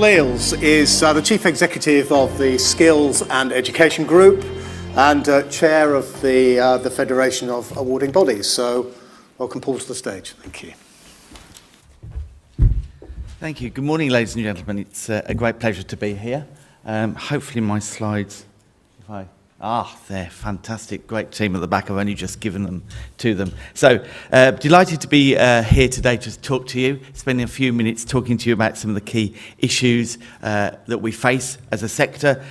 Paul Eeles is the Chief Executive of the Skills and Education Group and Chair of the Federation of Awarding Bodies. So, welcome Paul to the stage. Thank you. Thank you. Good morning, ladies and gentlemen. It's a great pleasure to be here. Hopefully my slides, they're fantastic. Great team at the back. I've only just given them to them. So, delighted to be here today to talk to you, spending a few minutes talking to you about some of the key issues that we face as a sector.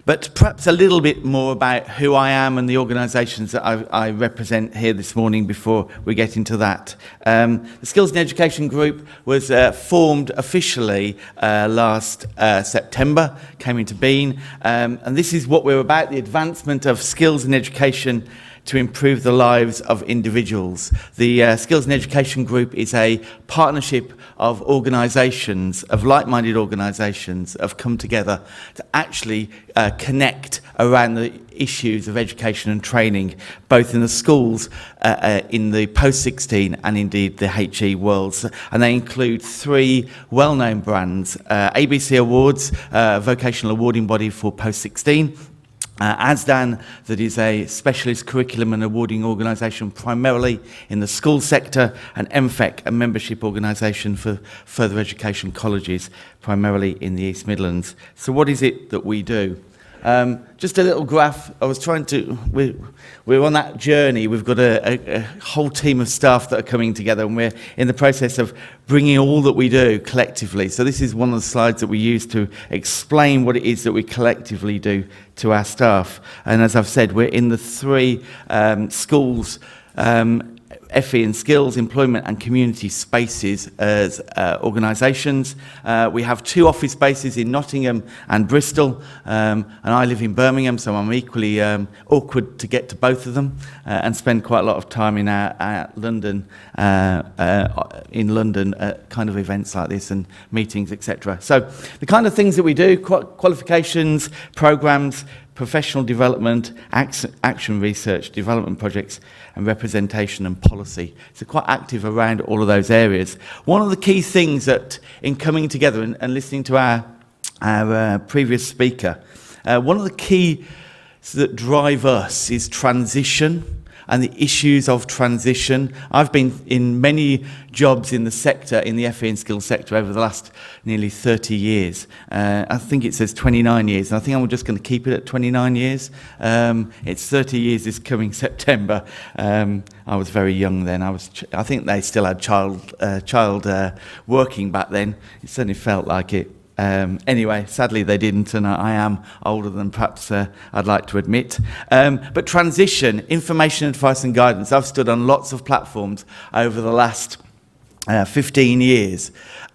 But perhaps a little bit more about who I am and the organisations that I represent here this morning before we get into that. The Skills and Education Group was formed officially last September, came into being, and this is what we're about, the advancement of skills and education to improve the lives of individuals. The Skills and Education Group is a partnership of organisations, of like-minded organisations, have come together to actually connect around the issues of education and training, both in the schools, in the post-16 and indeed the HE worlds. And they include three well-known brands, ABC Awards, vocational awarding body for post-16, ASDAN, that is a specialist curriculum and awarding organisation primarily in the school sector, and EMFEC, a membership organisation for further education colleges, primarily in the East Midlands. So what is it that we do? Just a little graph. I was trying to, we're on that journey. We've got a whole team of staff that are coming together, and we're in the process of bringing all that we do collectively. So this is one of the slides that we use to explain what it is that we collectively do to our staff. And as I've said, we're in the three schools, FE and skills, employment and community spaces as organisations. We have two office spaces in Nottingham and Bristol, and I live in Birmingham, so I'm equally awkward to get to both of them and spend quite a lot of time in our London, at kind of events like this and meetings, etc. So the kind of things that we do, qualifications, programmes, professional development, action research, development projects, and representation and policy. So quite active around all of those areas. One of the key things that, in coming together and listening to our previous speaker, one of the key that drive us is transition and the issues of transition. I've been in many jobs in the sector, in the FE and skills sector, over the last nearly 30 years. I think it says 29 years, and I think I'm just going to keep it at 29 years. It's 30 years this coming September. I was very young then. I think they still had child working back then. It certainly felt like it. Anyway, sadly they didn't, and I am older than perhaps I'd like to admit. But transition, information, advice and guidance. I've stood on lots of platforms over the last 15 years,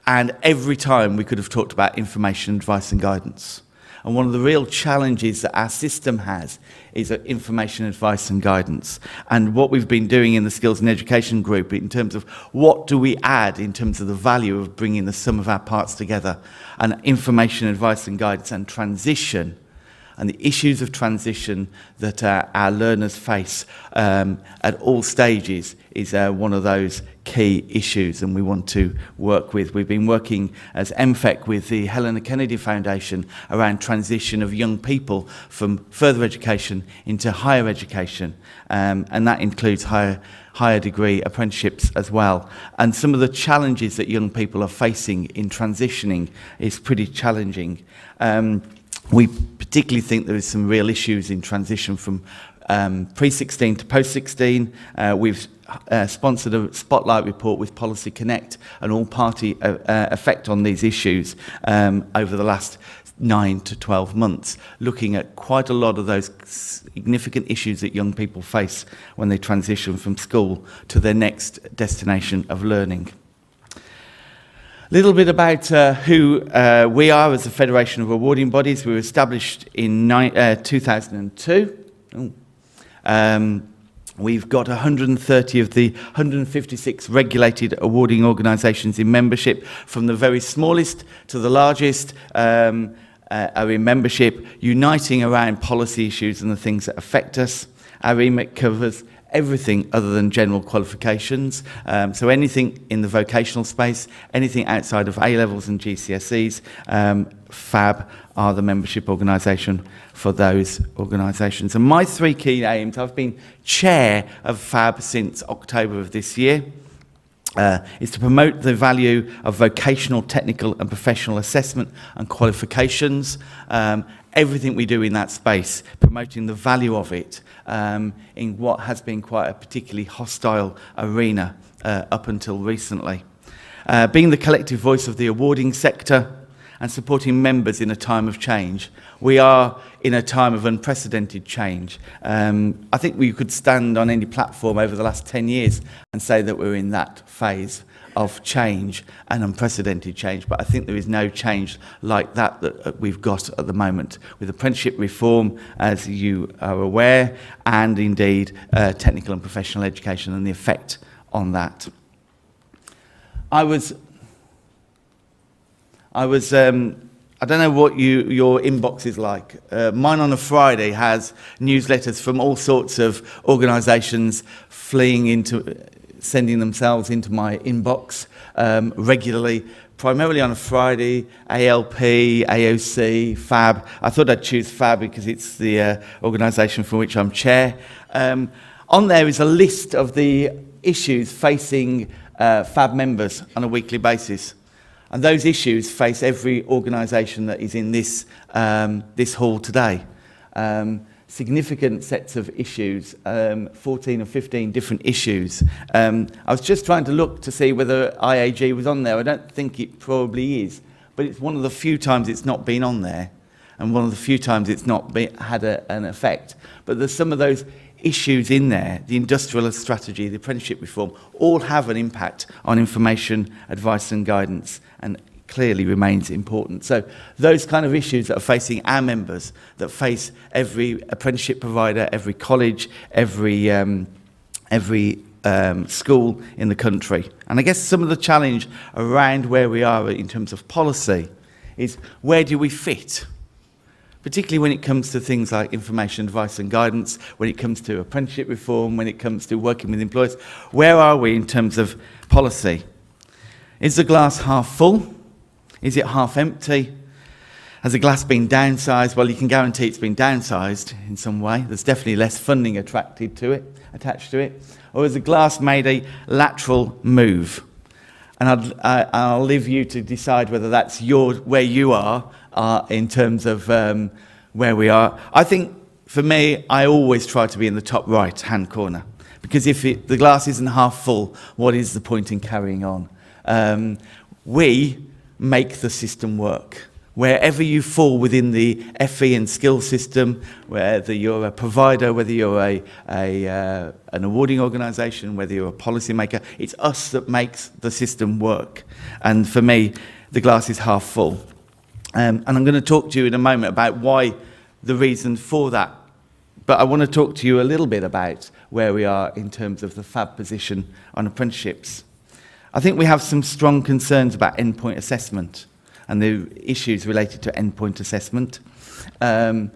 and every time we could have talked about information, advice and guidance. And one of the real challenges that our system has is information, advice and guidance. And what we've been doing in the Skills and Education Group in terms of what do we add in terms of the value of bringing the sum of our parts together, and information, advice and guidance and transition, and the issues of transition that our learners face at all stages is one of those key issues, and we want to work with. We've been working as EMFEC with the Helena Kennedy Foundation around transition of young people from further education into higher education, and that includes higher degree apprenticeships as well. And some of the challenges that young people are facing in transitioning is pretty challenging. We particularly think there is some real issues in transition from pre-16 to post-16. We've sponsored a spotlight report with Policy Connect, an all-party effect on these issues over the last 9 to 12 months, looking at quite a lot of those significant issues that young people face when they transition from school to their next destination of learning. A little bit about who we are as a Federation of Awarding Bodies. We were established in 2002. We've got 130 of the 156 regulated awarding organisations in membership, from the very smallest to the largest are in membership, uniting around policy issues and the things that affect us. Our remit covers everything other than general qualifications. So anything in the vocational space, anything outside of A-levels and GCSEs, FAB are the membership organisation for those organisations. And my 3 key aims, I've been chair of FAB since October of this year, is to promote the value of vocational, technical and professional assessment and qualifications. Everything we do in that space, promoting the value of it in what has been quite a particularly hostile arena up until recently. Being the collective voice of the awarding sector and supporting members in a time of change. We are in a time of unprecedented change. I think we could stand on any platform over the last 10 years and say that we're in that phase of change and unprecedented change, but I think there is no change like that we've got at the moment with apprenticeship reform, as you are aware, and indeed technical and professional education and the effect on that. I don't know what your inbox is like. Mine on a Friday has newsletters from all sorts of organisations sending themselves into my inbox regularly, primarily on a Friday. AELP, AOC, FAB. I thought I'd choose FAB because it's the organisation for which I'm chair. On there is a list of the issues facing FAB members on a weekly basis. And those issues face every organisation that is in this hall today. Significant sets of issues, 14 or 15 different issues. I was just trying to look to see whether IAG was on there. I don't think it probably is, but it's one of the few times it's not been on there, and one of the few times it's not had an effect. But there's some of those issues in there, the industrial strategy, the apprenticeship reform, all have an impact on information, advice and guidance, and clearly remains important. So those kind of issues that are facing our members, that face every apprenticeship provider, every college, every school in the country. And I guess some of the challenge around where we are in terms of policy is, where do we fit? Particularly when it comes to things like information, advice and guidance, when it comes to apprenticeship reform, when it comes to working with employers. Where are we in terms of policy? Is the glass half full? Is it half empty? Has the glass been downsized? Well, you can guarantee it's been downsized in some way. There's definitely less funding attached to it. Or has the glass made a lateral move? And I'll leave you to decide whether that's where you are in terms of where we are. I think, for me, I always try to be in the top right-hand corner, because if the glass isn't half full, what is the point in carrying on? We make the system work. Wherever you fall within the FE and skills system, whether you're a provider, whether you're an awarding organisation, whether you're a policy maker, it's us that makes the system work. And for me, the glass is half full. And I'm going to talk to you in a moment about why, the reason for that. But I want to talk to you a little bit about where we are in terms of the FAB position on apprenticeships. I think we have some strong concerns about endpoint assessment and the issues related to endpoint assessment. The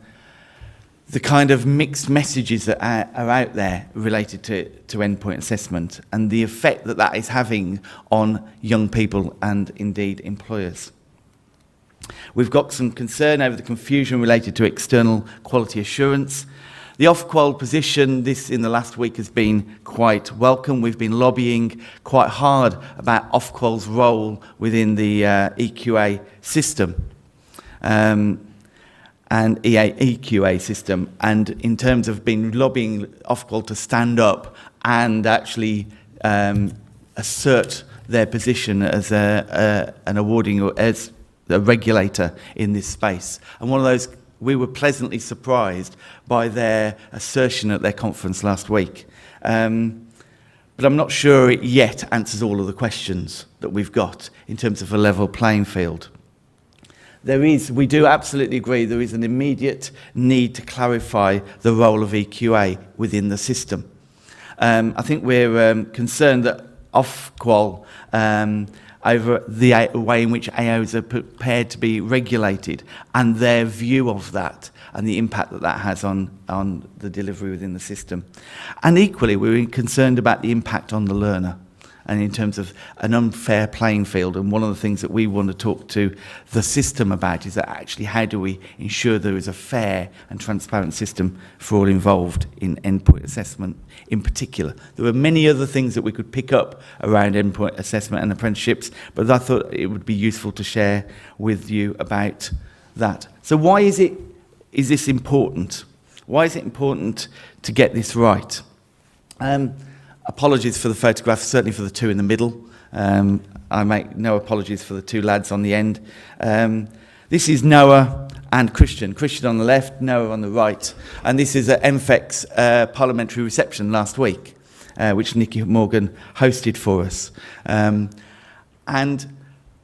kind of mixed messages that are out there related to endpoint assessment and the effect that that is having on young people and indeed employers. We've got some concern over the confusion related to external quality assurance. The off-qual position, this in the last week, has been quite welcome. We've been lobbying quite hard about off-qual's role within the EQA system and EQA system. And in terms of been lobbying off-qual to stand up and actually assert their position as an awarding or as a regulator in this space. And one of those, we were pleasantly surprised by their assertion at their conference last week. But I'm not sure it yet answers all of the questions that we've got in terms of a level playing field. We do absolutely agree there is an immediate need to clarify the role of EQA within the system. I think we're concerned that off-qual over the way in which AOs are prepared to be regulated and their view of that. and the impact that that has on the delivery within the system. And equally, we're concerned about the impact on the learner, and in terms of an unfair playing field. And one of the things that we want to talk to the system about is that actually how do we ensure there is a fair and transparent system for all involved in endpoint assessment in particular. There are many other things that we could pick up around endpoint assessment and apprenticeships, but I thought it would be useful to share with you about that. So why is this important? Why is it important to get this right? Apologies for the photograph, certainly for the two in the middle. I make no apologies for the two lads on the end. This is Noah and Christian. Christian on the left, Noah on the right. And this is at EMFEC's parliamentary reception last week, which Nicky Morgan hosted for us. And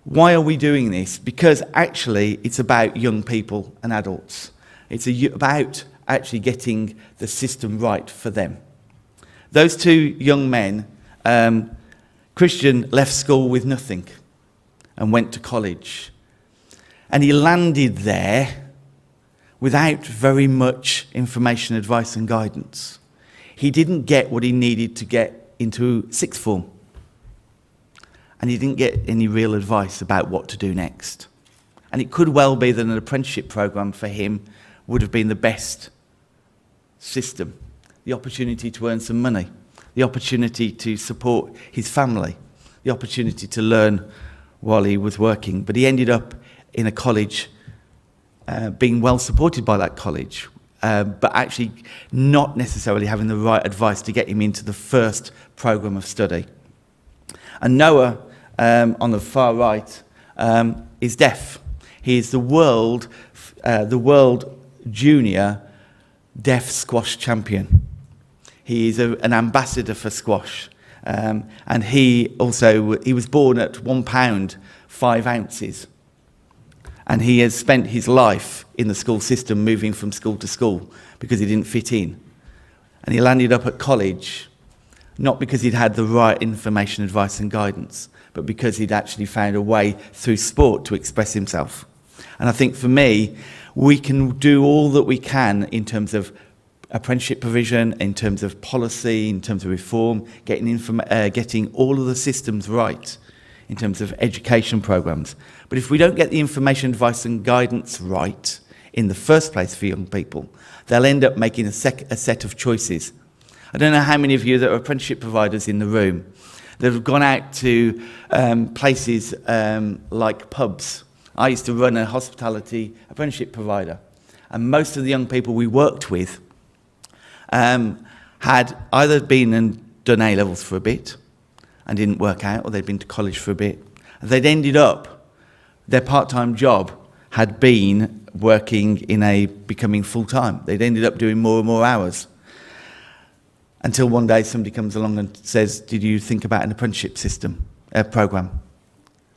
why are we doing this? Because actually it's about young people and adults. It's about actually getting the system right for them. Those two young men, Christian left school with nothing and went to college. And he landed there without very much information, advice and guidance. He didn't get what he needed to get into sixth form. And he didn't get any real advice about what to do next. And it could well be that an apprenticeship programme for him would have been the best system. The opportunity to earn some money, the opportunity to support his family, the opportunity to learn while he was working. But he ended up in a college, being well supported by that college, but actually not necessarily having the right advice to get him into the first programme of study. And Noah, on the far right, is deaf. He is the world junior deaf squash champion. He is an ambassador for squash, and he was born at £1 5 ounces, and he has spent his life in the school system, moving from school to school because he didn't fit in, and he landed up at college not because he'd had the right information, advice and guidance, but because he'd actually found a way through sport to express himself. And I think for me, we can do all that we can in terms of apprenticeship provision, in terms of policy, in terms of reform, getting all of the systems right in terms of education programmes. But if we don't get the information, advice and guidance right in the first place for young people, they'll end up making a set of choices. I don't know how many of you that are apprenticeship providers in the room that have gone out to places like pubs. I used to run a hospitality apprenticeship provider, and most of the young people we worked with had either been and done A-levels for a bit and didn't work out, or they'd been to college for a bit. They'd ended up, their part-time job had been working becoming full-time. They'd ended up doing more and more hours. Until one day somebody comes along and says, did you think about an apprenticeship programme?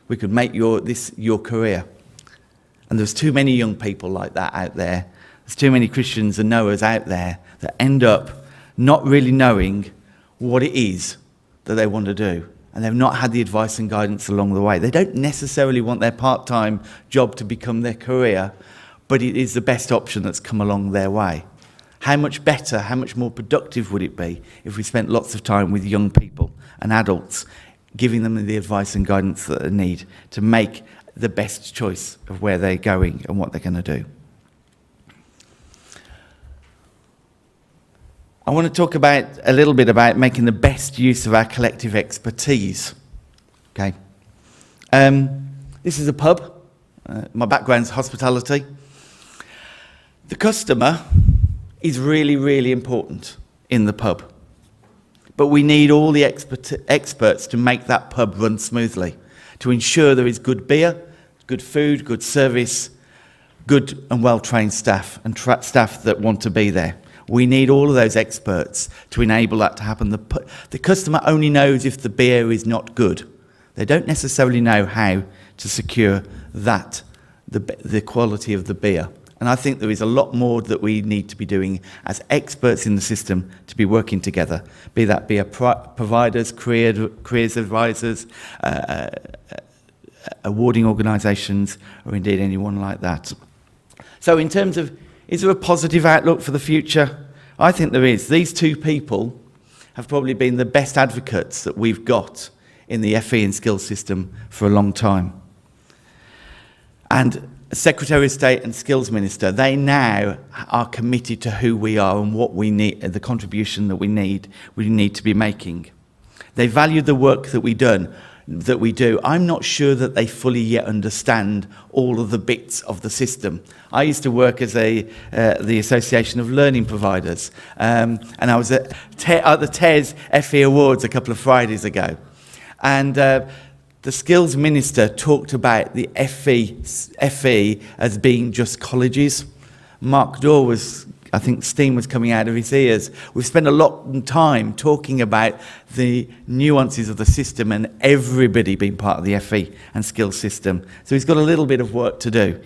We could make your career. And there's too many young people like that out there. There's too many Christians and Noahs out there that end up not really knowing what it is that they want to do. And they've not had the advice and guidance along the way. They don't necessarily want their part-time job to become their career, but it is the best option that's come along their way. How much better, how much more productive would it be if we spent lots of time with young people and adults, giving them the advice and guidance that they need to make the best choice of where they're going and what they're going to do. I want to talk a little bit about making the best use of our collective expertise. Okay. This is a pub. My background's hospitality. The customer is really, really important in the pub. But we need all the experts to make that pub run smoothly, to ensure there is good beer, good food, good service, good and well-trained staff, and staff that want to be there. We need all of those experts to enable that to happen. The customer only knows if the beer is not good. They don't necessarily know how to secure that, the quality of the beer. And I think there is a lot more that we need to be doing as experts in the system to be working together, be that beer providers, careers advisors, awarding organisations, or indeed anyone like that. So in terms of Is there a positive outlook for the future? I think there is. These two people have probably been the best advocates that we've got in the FE and skills system for a long time. And Secretary of State and Skills Minister, they now are committed to who we are and what we need, the contribution that we need to be making. They value the work that we do. I'm not sure that they fully yet understand all of the bits of the system. I used to work as the Association of Learning Providers, and I was at the TES FE Awards a couple of Fridays ago. And the Skills Minister talked about the FE as being just colleges. Mark Daw was, I think steam was coming out of his ears. We've spent a lot of time talking about the nuances of the system and everybody being part of the FE and skills system. So he's got a little bit of work to do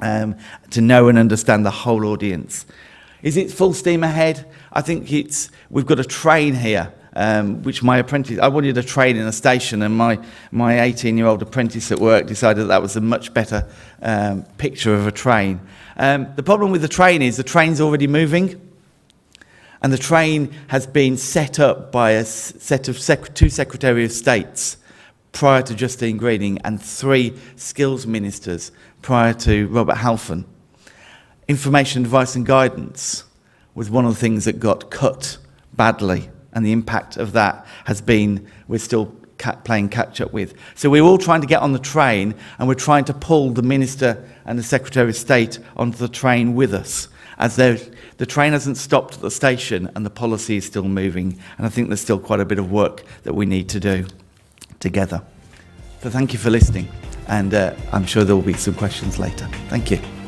to know and understand the whole audience. Is it full steam ahead? I think we've got a train here, which my apprentice, I wanted a train in a station, and my 18-year-old apprentice at work decided that was a much better picture of a train. The problem with the train is the train's already moving, and the train has been set up by a set of two Secretary of States prior to Justine Greening and 3 skills ministers prior to Robert Halfon. Information, advice and guidance was one of the things that got cut badly, and the impact of that has been we're still playing catch up with. So we're all trying to get on the train, and we're trying to pull the Minister and the Secretary of State onto the train with us, as the train hasn't stopped at the station and the policy is still moving, and I think there's still quite a bit of work that we need to do together. So thank you for listening, and I'm sure there will be some questions later. Thank you.